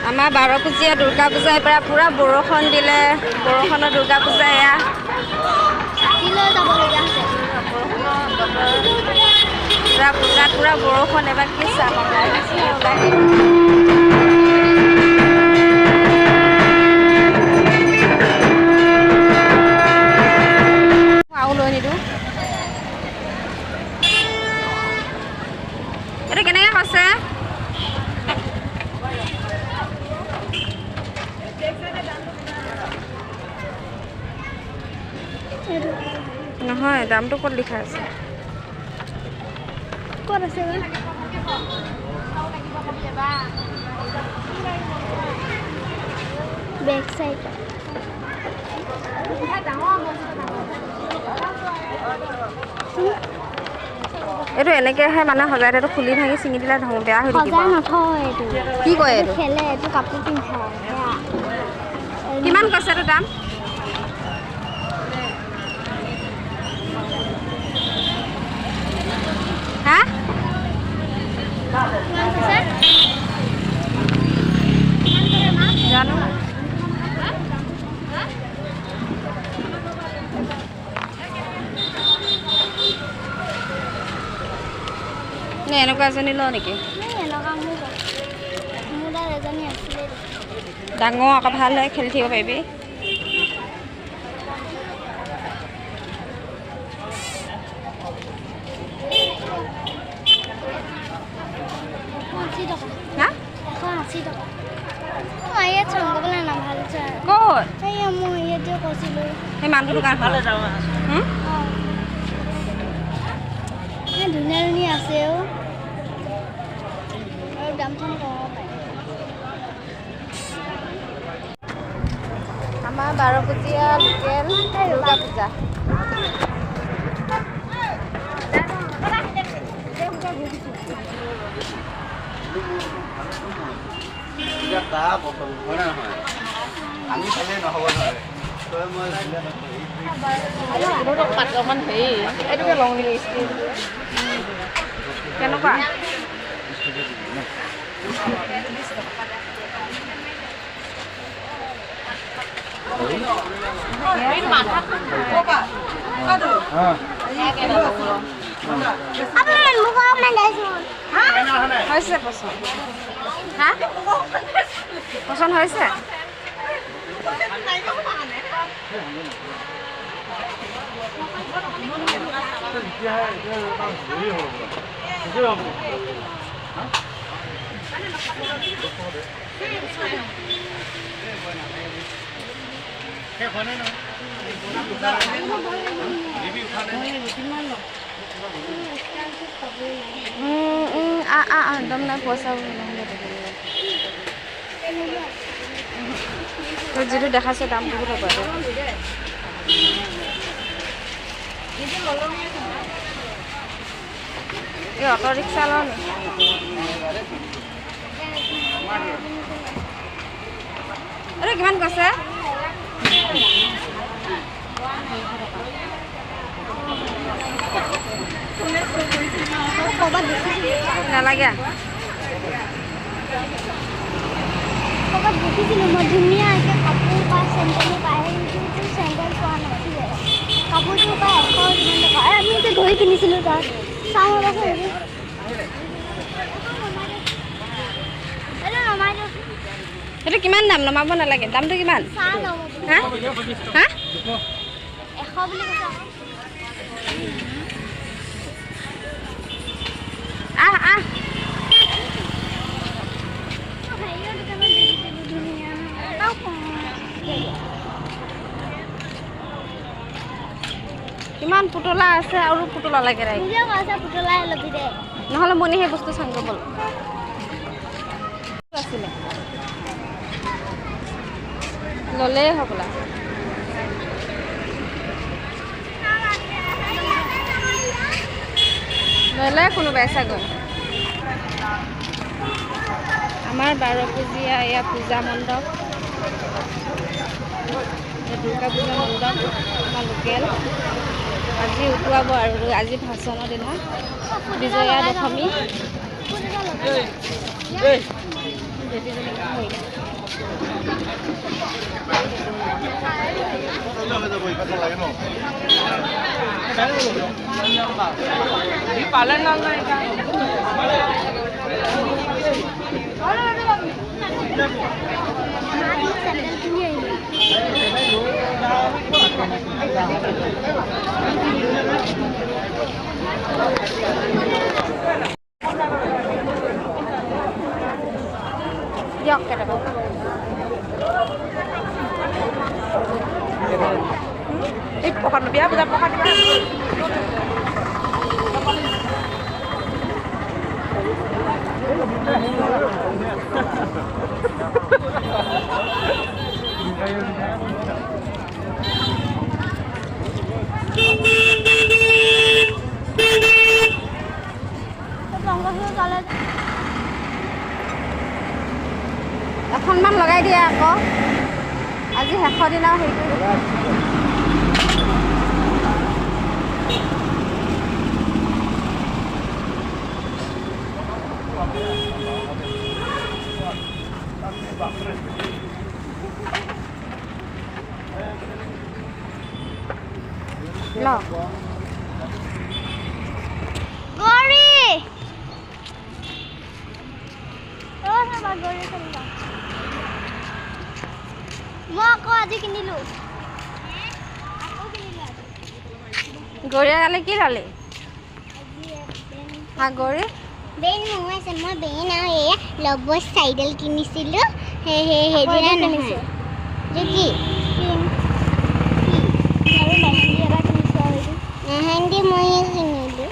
আমাৰ 12 পূজীয়া দুৰ্গা পূজাৰ পৰা পুৰা বৰষুণ দিলে। বৰষুণৰ দুৰ্গা পূজা এয়া ছাতিলৈ যাবলগীয়া হৈছে। বৰষুণৰ বতৰ পুৰা পূজাত পুৰা বৰষুণ। এবাৰ কি চাম ওলাই আৰু লৈ নিদিওঁ। এইটো কেনেকৈ কৈছে? নহয়, দামটো ক'ত লিখা আছে? ক'ত আছে বেক সাইড। এইটো এনেকৈহে মানে সজাই এইটো খুলি ভাঙি ছিঙি দিলে বেয়া হৈ থাকিব। সজাই নথয় এইটো। কি কয় এইটো? খেলে এইটো কাপোৰ পিন্ধায়। কিমান কৈছে এইটো দাম? হা? জানো। এনেকুৱা এজনী লওঁ নেকি? ডাঙৰ আকৌ ভাল হয়, খেলি থাকিব পাৰিবি। হা? 180 টকা। ইয়াত চাংগবলৈ নাভাল ছাৰ। ক'ত? এয়া মই ইয়াত যে কৈছিলোঁ। সেই মানুহটো দোকানখন ধুনীয়া ধুনীয়া আছেও আৰু দাম চাম কমাব পাৰে। আমাৰ 12 পূজীয়া লোকেল দুৰ্গা পূজা। কেনেকুৱা? হৈছে পচন্দ? হা? পচন্দ হৈছে? একদম নাই পইচা যিটো দেখাইছে দামটো হ'ব পাৰে। এই অটো ৰিক্সা লওঁ নি? এইটো কিমান কৈছে? নালাগে। ক'ৰবাত দেখিছিলোঁ মই ধুনীয়াকৈ কাপোৰ বা চেণ্ডেল পায়, কিন্তু চেণ্ডেল পোৱা নাছিলে। কাপোৰযোৰ পায় 100 কিমান টকা। আমি এতিয়া ধৰি কিনিছিলোঁ তাত। চাওঁ ৰ'বাচোন। সেইটো কিমান দাম? নমাব নালাগে। দামটো কিমান? হা? হা? 100 বুলি কৈছে। আহ। কিমান পুতলা আছে আৰু পুতলা লাগে নাই? নহ'লে মই সেই বস্তু চাং বল আছিলে ল'লেই হ'বলা। ল'লে কোনোবাই চাগৈ। আমাৰ 12 পূজীয়া এয়া পূজা মণ্ডপ, দুৰ্গা পূজা মণ্ডপ আমাৰ লোকেল। আজি উঠুৱাব আৰু আজি ভাচনৰ দিনা বিজয়া দশমী। বেবীজনী মহিলা দিয়ক কেইটকা এই পকাত বিয়া বুজা পকাত এখনমান লগাই দিয়ে আকৌ আজি শেষৰ দিনাও হেৰি কৰিব ল গৌৰী গৌৰী মই আকৌ আজি কিনিলোঁ গৌৰীয়ে কালি কি ল'লি হা গৌৰী বেইন নোহোৱাইছে মই বেইন আৰু এয়া ল'বৰ চাইডেল কিনিছিলোঁ সেইদিনা নহয় কি মেহেন্দি মই কিনিলোঁ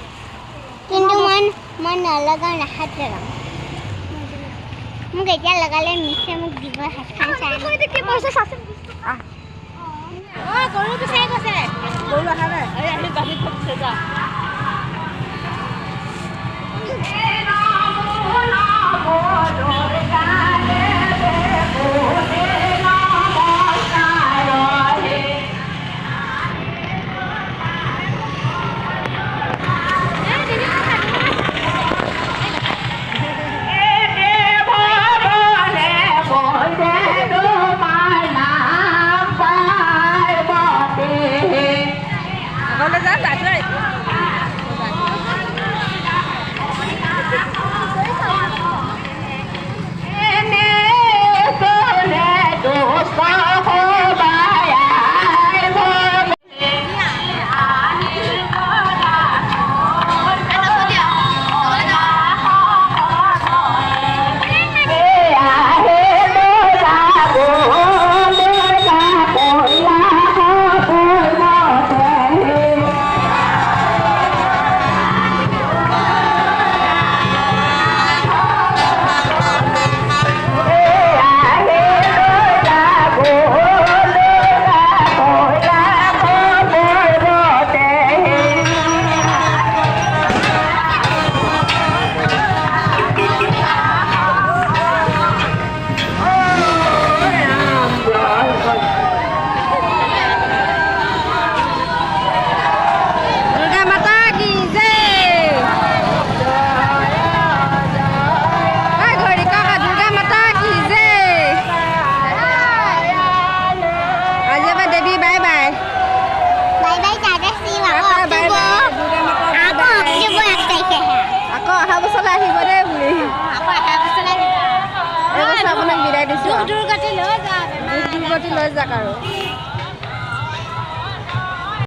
কিন্তু মই নলগাওঁ ৰাখাত লগাওঁ মোক এতিয়া লগালে মিছে মোক দিব হাতখন চাই কি কৈছে চাচোন গৰু বিচাৰি গৈছে গৰু অহা নাই আহি বাহিৰত থৈছে যা দুৰ্গতি লৈ যাওক আৰু